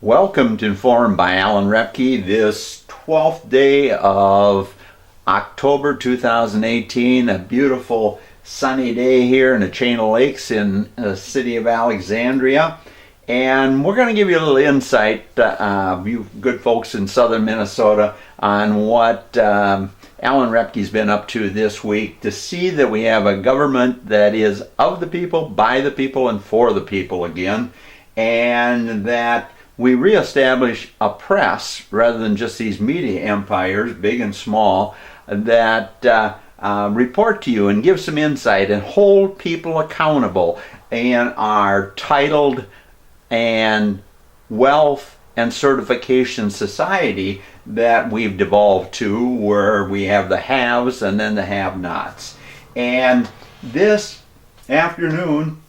Welcome to Informed by Alan Roebke, this 12th day of October 2018, a beautiful sunny day here in the chain of lakes in the city of Alexandria. And we're going to give you a little insight, you good folks in southern Minnesota, on what Alan Roebke's been up to this week to see that we have a government that is of the people, by the people, and for the people again, and that we reestablish a press rather than just these media empires, big and small, that report to you and give some insight and hold people accountable and are titled and wealth and certification society that we've devolved to, where we have the haves and then the have-nots. And this afternoon,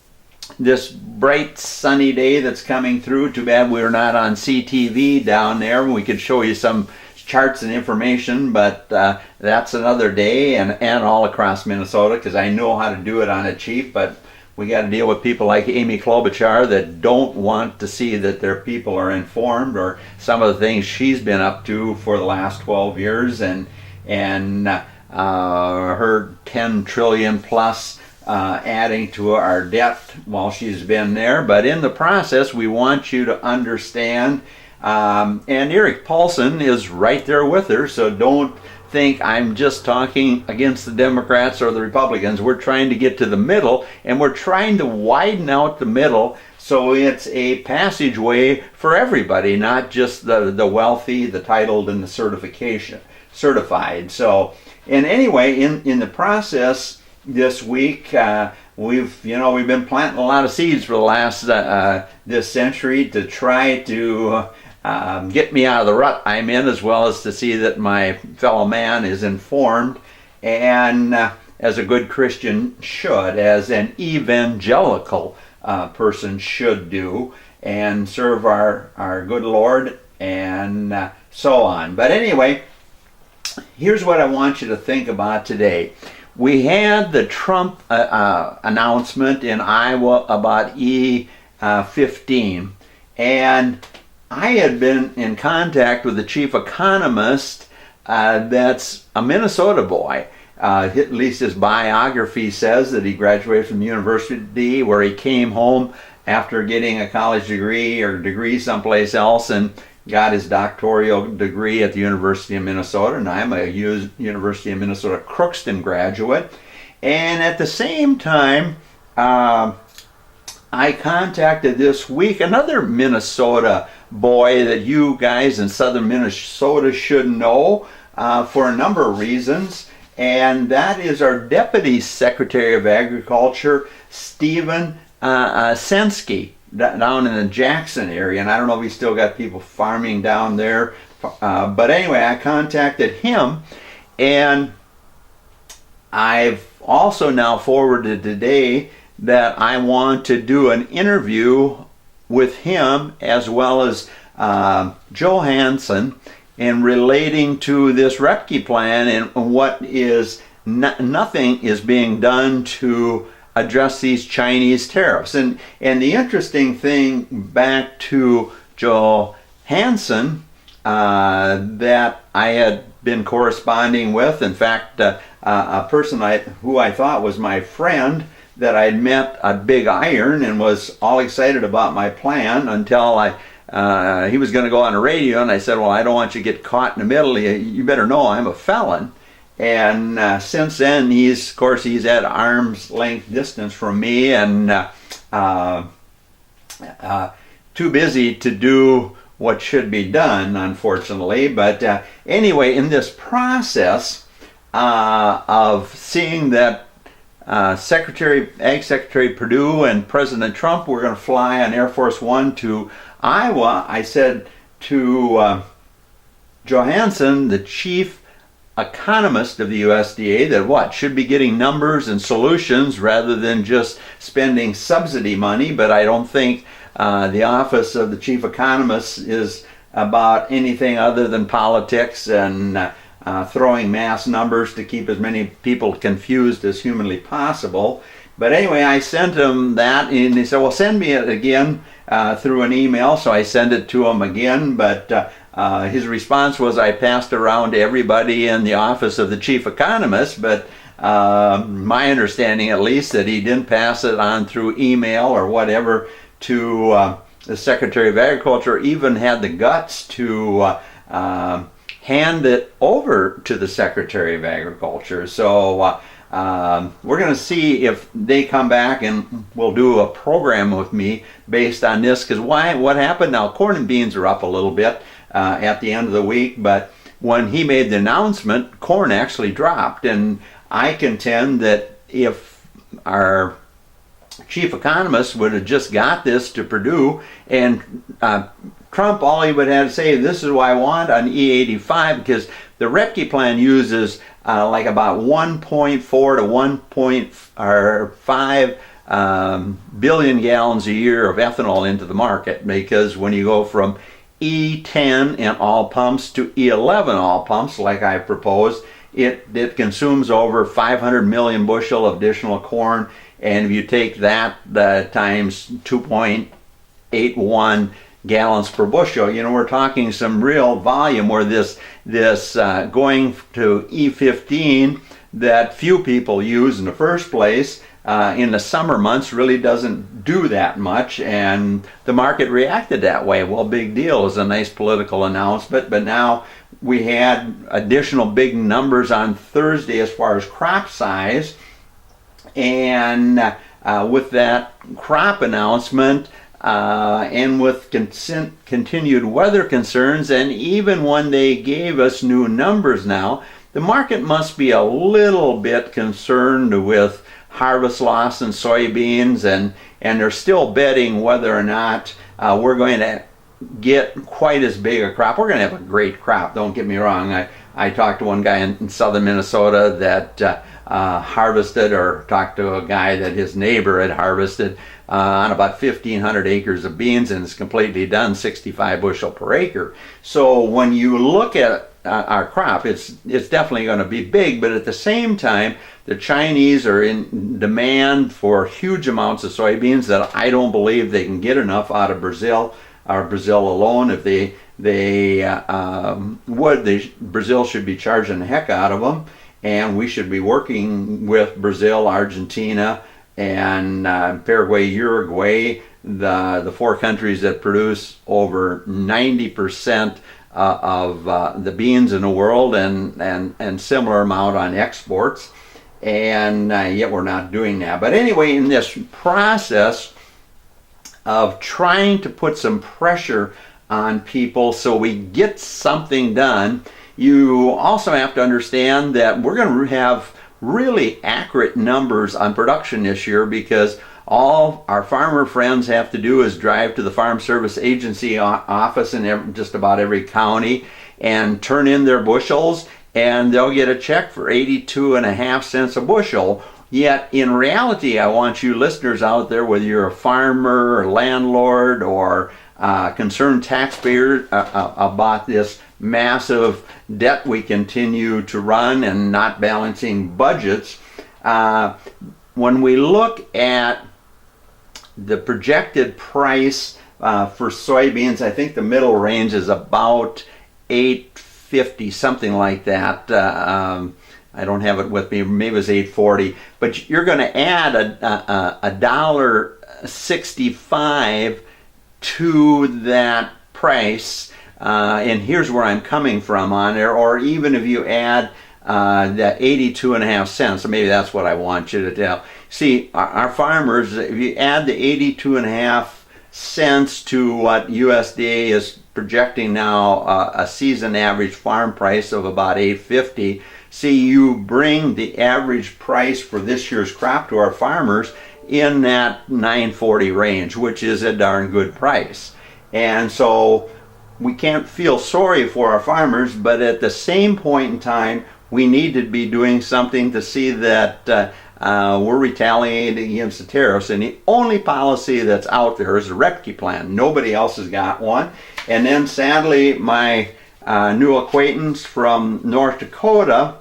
this bright sunny day that's coming through, too bad we're not on CTV down there. We could show you some charts and information, but that's another day, and all across Minnesota, because I know how to do it on a cheap, but we got to deal with people like Amy Klobuchar that don't want to see that their people are informed, or some of the things she's been up to for the last 12 years, and her 10 trillion plus adding to our debt while she's been there. But in the process, we want you to understand, and Eric Paulson is right there with her, so don't think I'm just talking against the Democrats or the Republicans. We're trying to get to the middle, and we're trying to widen out the middle so it's a passageway for everybody, not just the wealthy, the titled, and the certified. So, and anyway, in the process this week, we've been planting a lot of seeds for the last this century to try to get me out of the rut I'm in, as well as to see that my fellow man is informed, and as a good Christian should, as an evangelical person should do, and serve our good Lord, and so on. But anyway, here's what I want you to think about today. We had the Trump announcement in Iowa about E15, and I had been in contact with the chief economist that's a Minnesota boy. At least his biography says that he graduated from the university where he came home after getting a college degree or degree someplace else and got his doctoral degree at the University of Minnesota, and I'm a University of Minnesota Crookston graduate. And at the same time, I contacted this week another Minnesota boy that you guys in southern Minnesota should know for a number of reasons, and that is our Deputy Secretary of Agriculture, Stephen Sensky, down in the Jackson area. And I don't know if he's still got people farming down there, but anyway, I contacted him, and I've also now forwarded today that I want to do an interview with him as well as Joe Hansen in relating to this Roebke plan and what is nothing is being done to address these Chinese tariffs. And the interesting thing back to Joe Hansen that I had been corresponding with, in fact, a person who I thought was my friend that I'd met at Big Iron and was all excited about my plan until he was going to go on the radio, and I said, well, I don't want you to get caught in the middle. You better know I'm a felon. And since then, he's at arm's length distance from me, and too busy to do what should be done, unfortunately. But anyway, in this process of seeing that Ag Secretary Perdue and President Trump were going to fly on Air Force One to Iowa, I said to Johansson, the chief economist of the USDA, that should be getting numbers and solutions rather than just spending subsidy money. But I don't think the office of the chief economist is about anything other than politics and throwing mass numbers to keep as many people confused as humanly possible. But anyway, I sent him that, and he said, well, send me it again through an email. So I sent it to him again, but his response was, I passed around to everybody in the office of the chief economist, but my understanding at least that he didn't pass it on through email or whatever to the Secretary of Agriculture, even had the guts to hand it over to the Secretary of Agriculture. So we're going to see if they come back and will do a program with me based on this. Because what happened now, corn and beans are up a little bit at the end of the week, but when he made the announcement, corn actually dropped. And I contend that if our chief economist would have just got this to Purdue, and Trump, all he would have to say, this is what I want on E85, because the Roebke plan uses like about 1.4 to 1.5 billion gallons a year of ethanol into the market, because when you go from E10 in all pumps to E11 all pumps, like I proposed, it consumes over 500 million bushel of additional corn, and if you take that times 2.81 gallons per bushel, we're talking some real volume, where this going to E15 that few people use in the first place in the summer months really doesn't do that much, and the market reacted that way. Well, big deal. It was a nice political announcement, but now we had additional big numbers on Thursday as far as crop size, and with that crop announcement, and with continued weather concerns, and even when they gave us new numbers now, the market must be a little bit concerned with harvest loss in soybeans, and they're still betting whether or not we're going to get quite as big a crop. We're going to have a great crop, don't get me wrong. I talked to one guy in southern Minnesota that harvested, or talked to a guy that his neighbor had harvested on about 1,500 acres of beans, and it's completely done, 65 bushel per acre. So when you look at our crop, it's definitely going to be big, but at the same time, the Chinese are in demand for huge amounts of soybeans that I don't believe they can get enough out of Brazil, or Brazil alone. If they Brazil should be charging the heck out of them, and we should be working with Brazil, Argentina, and Paraguay, Uruguay, the four countries that produce over 90% of the beans in the world, and similar amount on exports, and yet we're not doing that. But anyway, in this process of trying to put some pressure on people so we get something done, you also have to understand that we're going to have really accurate numbers on production this year, because all our farmer friends have to do is drive to the Farm Service Agency office in just about every county and turn in their bushels, and they'll get a check for 82.5 cents a bushel. Yet in reality, I want you listeners out there, whether you're a farmer or landlord or concerned taxpayer about this massive debt we continue to run and not balancing budgets, when we look at the projected price for soybeans, I think the middle range is about $8.50, something like that. I don't have it with me. Maybe it was $8.40. But you're going to add a $1.65 to that price, and here's where I'm coming from on there. Or even if you add that 82.5 cents, so maybe that's what I want you to tell. See, our farmers, if you add the 82.5 cents to what USDA is projecting now, a season average farm price of about $8.50, see, you bring the average price for this year's crop to our farmers in that $9.40 range, which is a darn good price. And so we can't feel sorry for our farmers, but at the same point in time, we need to be doing something to see that we're retaliating against the tariffs. And the only policy that's out there is the Roebke plan. Nobody else has got one. And then sadly, my new acquaintance from North Dakota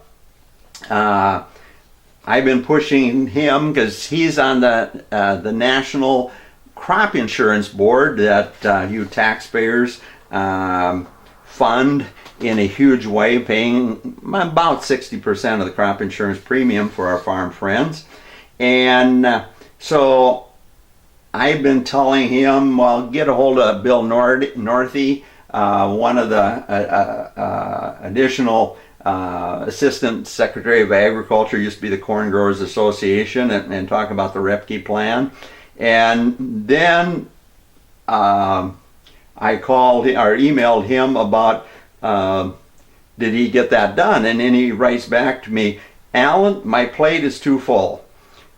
I've been pushing him because he's on the National Crop Insurance Board that you taxpayers fund in a huge way, paying about 60% of the crop insurance premium for our farm friends. And so I've been telling him, well, get a hold of Bill Northey, one of the additional Assistant Secretary of Agriculture, used to be the Corn Growers Association, and talk about the Roebke plan. And then I called or emailed him about did he get that done, and then he writes back to me, Alan, my plate is too full.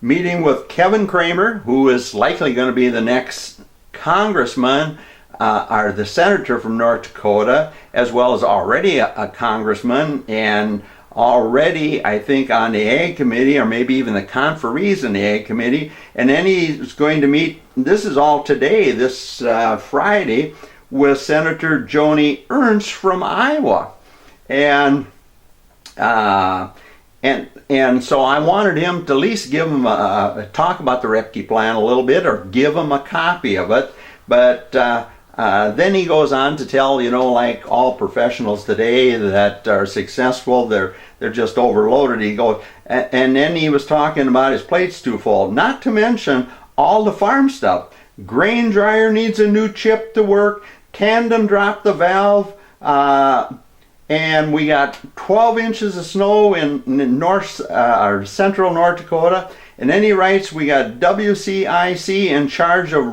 Meeting with Kevin Kramer, who is likely going to be the next congressman or the senator from North Dakota, as well as already a congressman, and already I think on the Ag Committee, or maybe even the conferees in the Ag Committee. And then he's going to meet, this is all today, this Friday, with Senator Joni Ernst from Iowa. And so I wanted him to at least give him talk about the Roebke plan a little bit, or give him a copy of it. But then he goes on to tell, like all professionals today that are successful, they're just overloaded. He goes, and then he was talking about his plate's too full. Not to mention all the farm stuff. Grain dryer needs a new chip to work. Tandem dropped the valve. And we got 12 inches of snow in north or central North Dakota. And then he writes, we got WCIC in charge of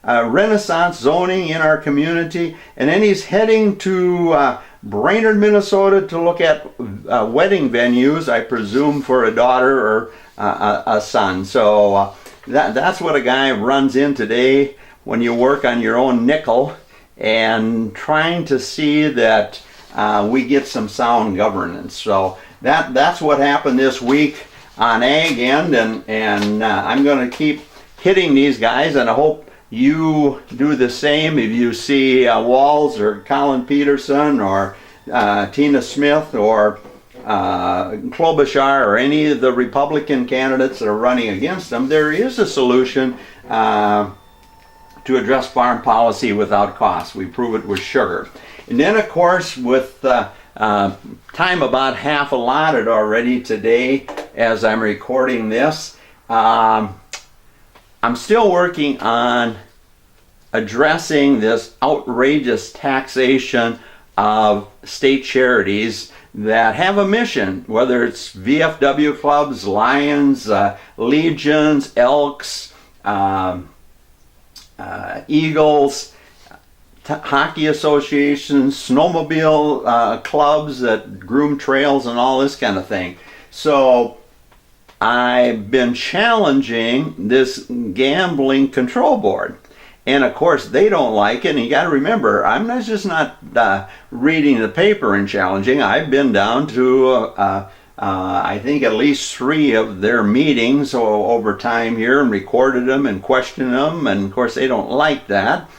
Renaissance zoning in our community. And then he's heading to Brainerd, Minnesota to look at wedding venues, I presume for a daughter or a son. So that's what a guy runs in today when you work on your own nickel, and trying to see that we get some sound governance. So that's what happened this week on Ag End, and I'm going to keep hitting these guys, and I hope you do the same. If you see Walz or Colin Peterson or Tina Smith or Klobuchar or any of the Republican candidates that are running against them, there is a solution to address farm policy without cost. We prove it with sugar. And then, of course, with time about half allotted already today as I'm recording this, I'm still working on addressing this outrageous taxation of state charities that have a mission, whether it's VFW clubs, Lions, Legions, Elks, Eagles, hockey associations, snowmobile clubs that groom trails and all this kind of thing. So I've been challenging this gambling control board. And of course they don't like it. And you got to remember, I'm not just not reading the paper and challenging. I've been down to I think at least 3 of their meetings over time here, and recorded them and questioned them, and of course they don't like that.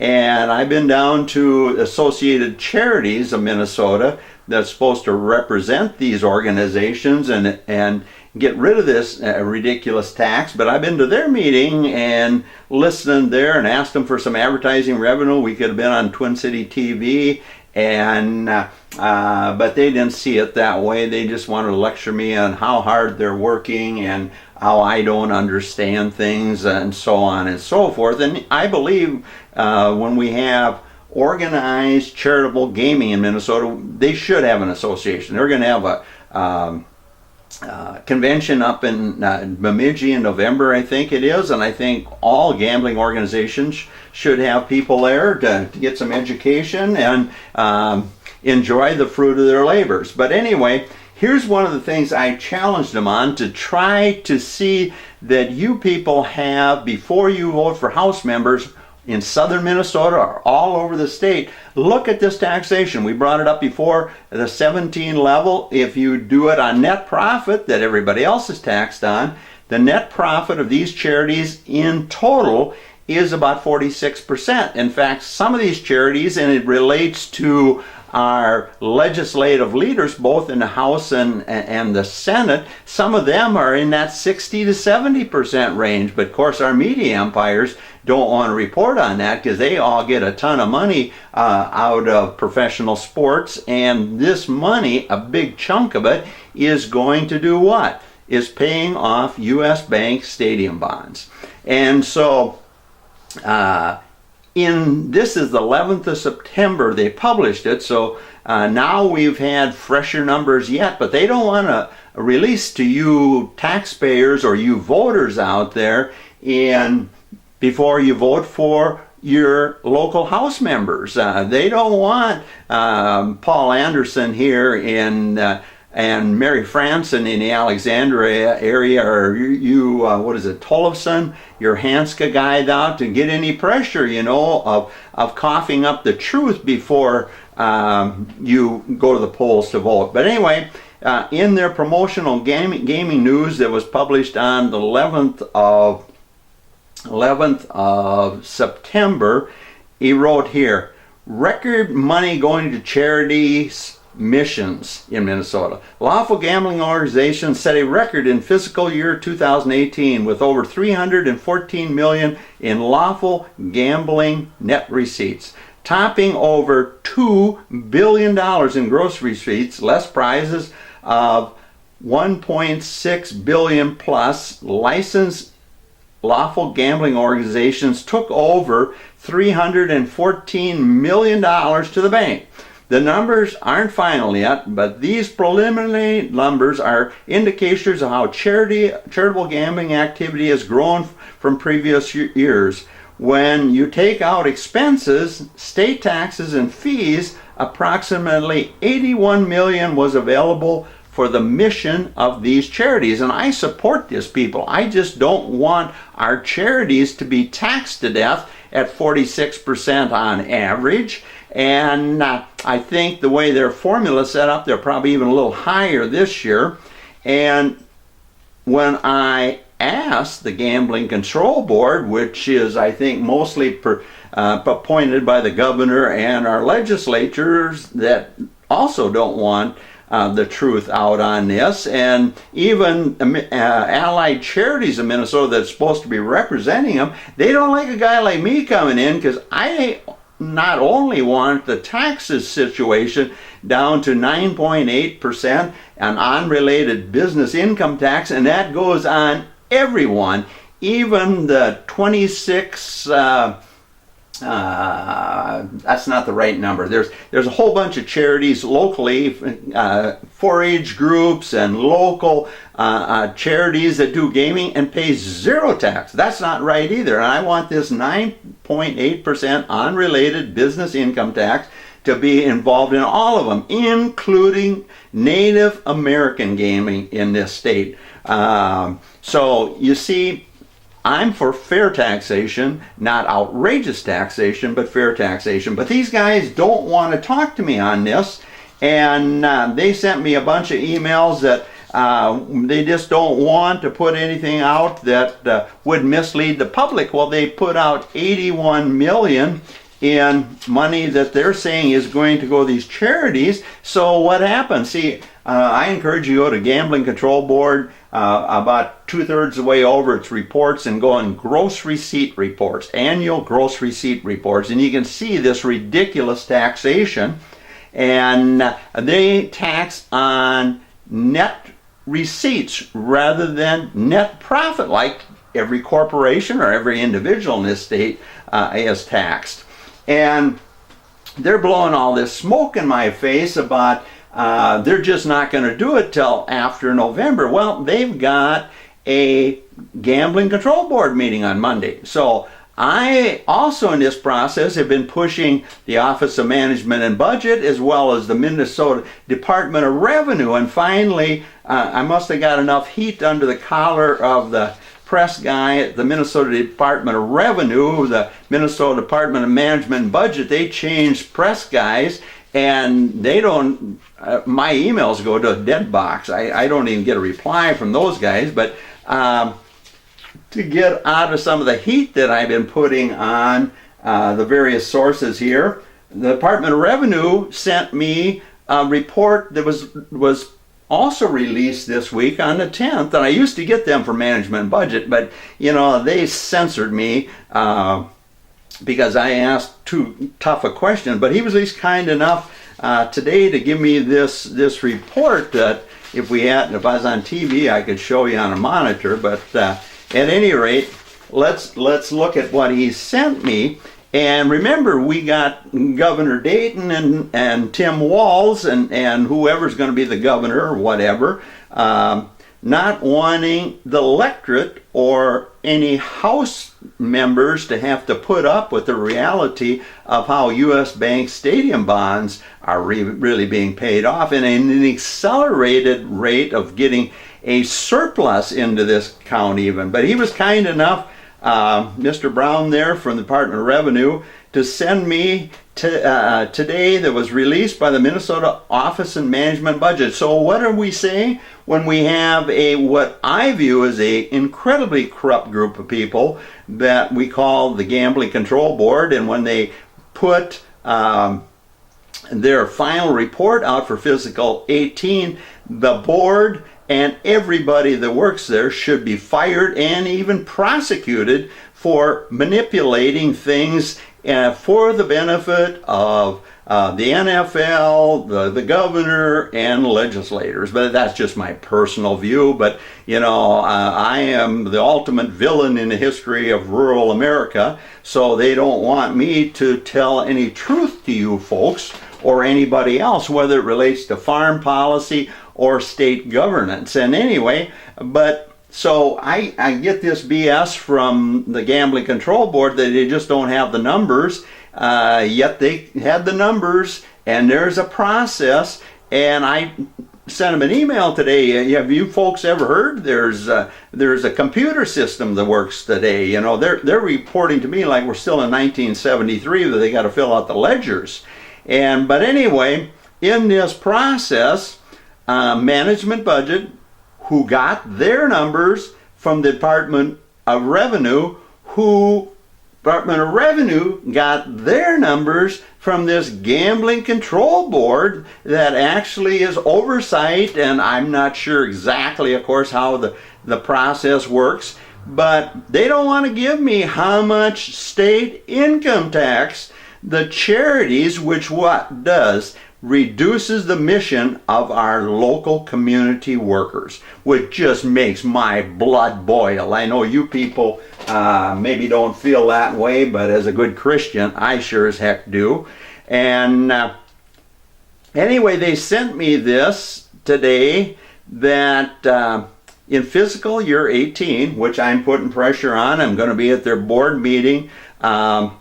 And I've been down to Associated Charities of Minnesota that's supposed to represent these organizations and get rid of this ridiculous tax. But I've been to their meeting and listened there and asked them for some advertising revenue. We could have been on Twin City TV, and but they didn't see it that way. They just wanted to lecture me on how hard they're working and how I don't understand things and so on and so forth. And I believe when we have organized charitable gaming in Minnesota, they should have an association. They're going to have a convention up in Bemidji in November, I think it is, and I think all gambling organizations should have people there to get some education and enjoy the fruit of their labors. But anyway, here's one of the things I challenged them on, to try to see that you people have, before you vote for House members in southern Minnesota or all over the state, look at this taxation. We brought it up before, the 17 level. If you do it on net profit that everybody else is taxed on, the net profit of these charities in total is about 46%. In fact, some of these charities, and it relates to our legislative leaders, both in the House and the Senate, some of them are in that 60 to 70% range. But of course, our media empires don't want to report on that because they all get a ton of money out of professional sports. And this money, a big chunk of it, is going to do what? Is paying off U.S. bank stadium bonds. And so, this is the 11th of September they published it, so now we've had fresher numbers yet, but they don't want to release to you taxpayers or you voters out there before you vote for your local House members. They don't want Paul Anderson here and Mary Franson in the Alexandria area, or Tollefson, your Hanska guy out to get any pressure, of coughing up the truth before you go to the polls to vote. But anyway, in their promotional gaming news that was published on the 11th of September, he wrote here, record money going to charities missions in Minnesota. Lawful gambling organizations set a record in fiscal year 2018 with over $314 million in lawful gambling net receipts, topping over $2 billion in gross receipts, less prizes of $1.6 billion plus. Licensed lawful gambling organizations took over $314 million to the bank. The numbers aren't final yet, but these preliminary numbers are indicators of how charitable gambling activity has grown from previous years. When you take out expenses, state taxes, and fees, approximately $81 million was available for the mission of these charities. And I support this, people. I just don't want our charities to be taxed to death at 46% on average. And I think the way their formula set up, they're probably even a little higher this year. And when I asked the Gambling Control Board, which is, I think, mostly appointed by the governor and our legislatures that also don't want the truth out on this, and even allied charities in Minnesota that's supposed to be representing them, they don't like a guy like me coming in, because I not only want the taxes situation down to 9.8% an unrelated business income tax, and that goes on everyone, even the 26 that's not the right number. There's a whole bunch of charities locally, 4-H groups and local charities that do gaming and pay zero tax. That's not right either. And I want this 9.8% unrelated business income tax to be involved in all of them, including Native American gaming in this state. So you see, I'm for fair taxation, not outrageous taxation, but fair taxation. But these guys don't want to talk to me on this, and they sent me a bunch of emails that they just don't want to put anything out that would mislead the public. Well, they put out $81 million in money that they're saying is going to go to these charities. So what happens? See, I encourage you to go to Gambling Control Board, about 2/3 of the way over its reports, and go on gross receipt reports, annual gross receipt reports, and you can see this ridiculous taxation. And they tax on net receipts rather than net profit, like every corporation or every individual in this state is taxed. And they're blowing all this smoke in my face about they're just not going to do it till after November. Well, they've got a Gambling Control Board meeting on Monday. So I also in this process have been pushing the Office of Management and Budget as well as the Minnesota Department of Revenue. And finally, I must have got enough heat under the collar of the press guy at the Minnesota Department of Revenue, the Minnesota Department of Management and Budget. They changed press guys, and they don't, my emails go to a dead box. I don't even get a reply from those guys. But to get out of some of the heat that I've been putting on the various sources here, the Department of Revenue sent me a report that was also released this week on the 10th, and I used to get them for management and budget, but they censored me because I asked too tough a question. But he was at least kind enough today to give me this report that if I was on TV, I could show you on a monitor. But at any rate, let's look at what he sent me. And remember, we got Governor Dayton and Tim Walz and whoever's going to be the governor or whatever, not wanting the electorate or any House members to have to put up with the reality of how U.S. Bank stadium bonds are really being paid off, and an accelerated rate of getting a surplus into this county even. But he was kind enough, Mr. Brown there from the Department of Revenue, to send me today that was released by the Minnesota Office and Management Budget. So what are we saying when we have what I view as a incredibly corrupt group of people that we call the Gambling Control Board, and when they put their final report out for fiscal 18, the board and everybody that works there should be fired and even prosecuted for manipulating things for the benefit of the NFL, the governor, and legislators. But that's just my personal view. But I am the ultimate villain in the history of rural America, so they don't want me to tell any truth to you folks or anybody else, whether it relates to farm policy or state governance. And anyway, so I get this BS from the Gambling Control Board that they just don't have the numbers, yet they had the numbers, and there's a process. And I sent them an email today. Have you folks ever heard there's a computer system that works today? They're reporting to me like we're still in 1973, that they got to fill out the ledgers. But anyway, in this process, management budget, who got their numbers from the Department of Revenue, Department of Revenue got their numbers from this Gambling Control Board that actually is oversight, and I'm not sure exactly, of course, how the process works, but they don't want to give me how much state income tax the charities, which what does? Reduces the mission of our local community workers, which just makes my blood boil. I know you people maybe don't feel that way, but as a good Christian, I sure as heck do. And anyway, they sent me this today that in fiscal year 18, which I'm putting pressure on, I'm going to be at their board meeting on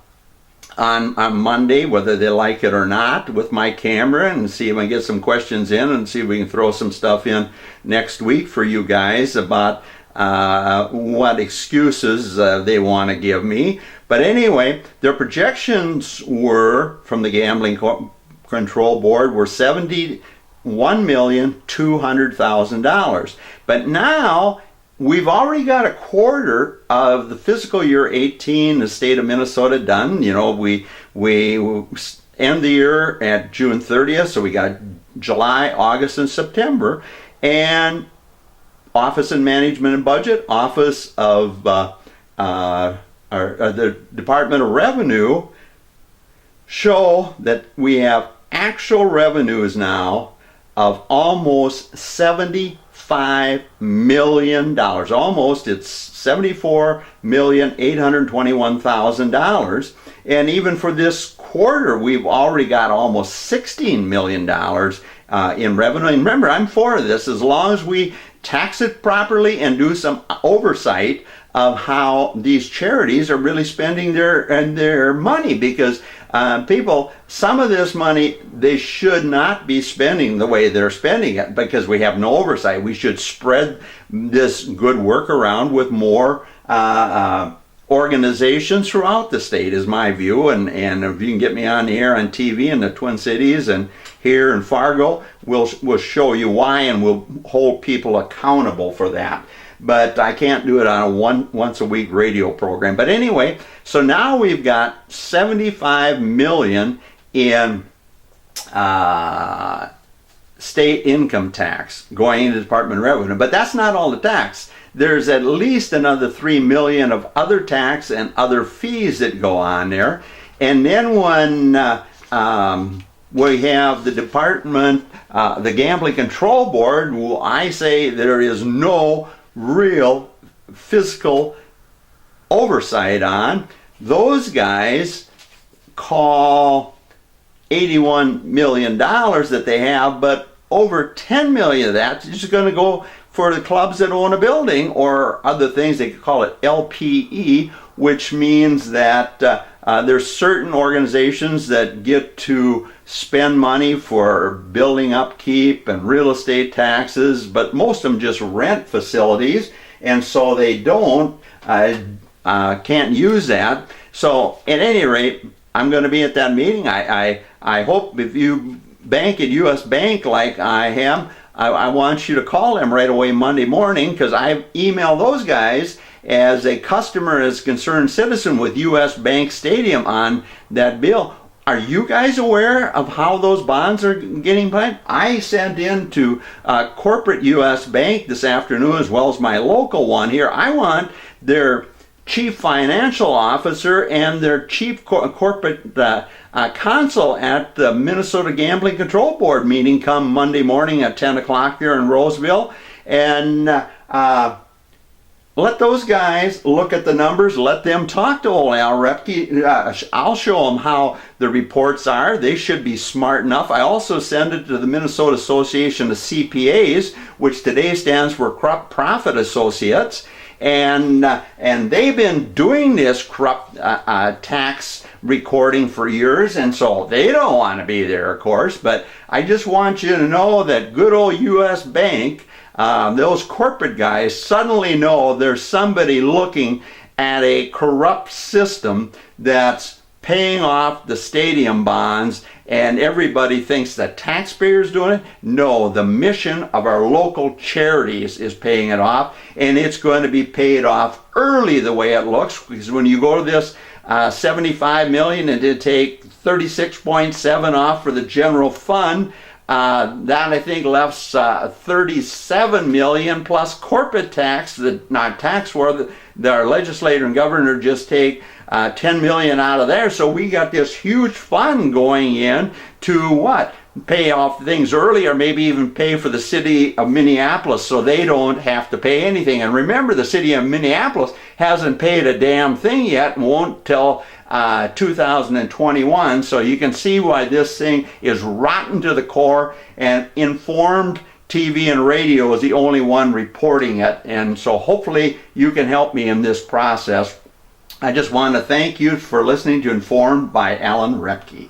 Monday, whether they like it or not, with my camera, and see if I can get some questions in and see if we can throw some stuff in next week for you guys about what excuses they want to give me. But anyway, their projections were, from the Gambling Control Board, were $71,200,000. But now, we've already got a quarter of the fiscal year 18, the state of Minnesota, done. We end the year at June 30th, so we got July, August, and September. And Office and Management and Budget, Office of the Department of Revenue show that we have actual revenues now of almost $75 million. Almost, it's $74,821,000. And even for this quarter, we've already got almost $16 million in revenue. And remember, I'm for this as long as we tax it properly and do some oversight of how these charities are really spending their money, because people, some of this money they should not be spending the way they're spending it, because we have no oversight. We should spread this good work around with more organizations throughout the state, is my view. And if you can get me on the air on TV in the Twin Cities and here in Fargo, we'll show you why, and we'll hold people accountable for that. but I can't do it on a once a week radio program. But anyway, so now we've got $75 million in state income tax going into the Department of Revenue. But that's not all the tax. There's at least another $3 million of other tax and other fees that go on there. And then when we have the department, the Gambling Control Board, who I say there is no real fiscal oversight on, those guys call $81 million that they have, but over $10 million of that is just going to go for the clubs that own a building or other things. They call it LPE, which means that there's certain organizations that get to spend money for building upkeep and real estate taxes, but most of them just rent facilities, and so they can't use that. So at any rate, I'm going to be at that meeting. I hope if you bank at U.S. Bank like I am, I want you to call them right away Monday morning, because I emailed those guys as a customer, as a concerned citizen with U.S. Bank Stadium on that bill. Are you guys aware of how those bonds are getting paid? I sent in to corporate U.S. Bank this afternoon, as well as my local one here. I want their chief financial officer and their chief corporate counsel at the Minnesota Gambling Control Board meeting come Monday morning at 10 o'clock here in Roseville. And let those guys look at the numbers. Let them talk to old Al Roebke. I'll show them how the reports are. They should be smart enough. I also send it to the Minnesota Association of CPAs, which today stands for Corrupt Profit Associates. And they've been doing this corrupt tax recording for years, and so they don't want to be there, of course. But I just want you to know that good old U.S. Bank, those corporate guys suddenly know there's somebody looking at a corrupt system that's paying off the stadium bonds, and everybody thinks the taxpayers doing it. No, the mission of our local charities is paying it off, and it's going to be paid off early the way it looks, because when you go to this $75 million and to take 36.7 off for the general fund, that I think left $37 million plus corporate tax, not tax where our legislator and governor just take $10 million out of there. So we got this huge fund going in to what? Pay off things early, or maybe even pay for the city of Minneapolis so they don't have to pay anything. And remember, the city of Minneapolis hasn't paid a damn thing yet and won't till 2021. So you can see why this thing is rotten to the core, and Informed TV and radio is the only one reporting it. And so hopefully you can help me in this process. I just want to thank you for listening to Informed by Alan Roebke.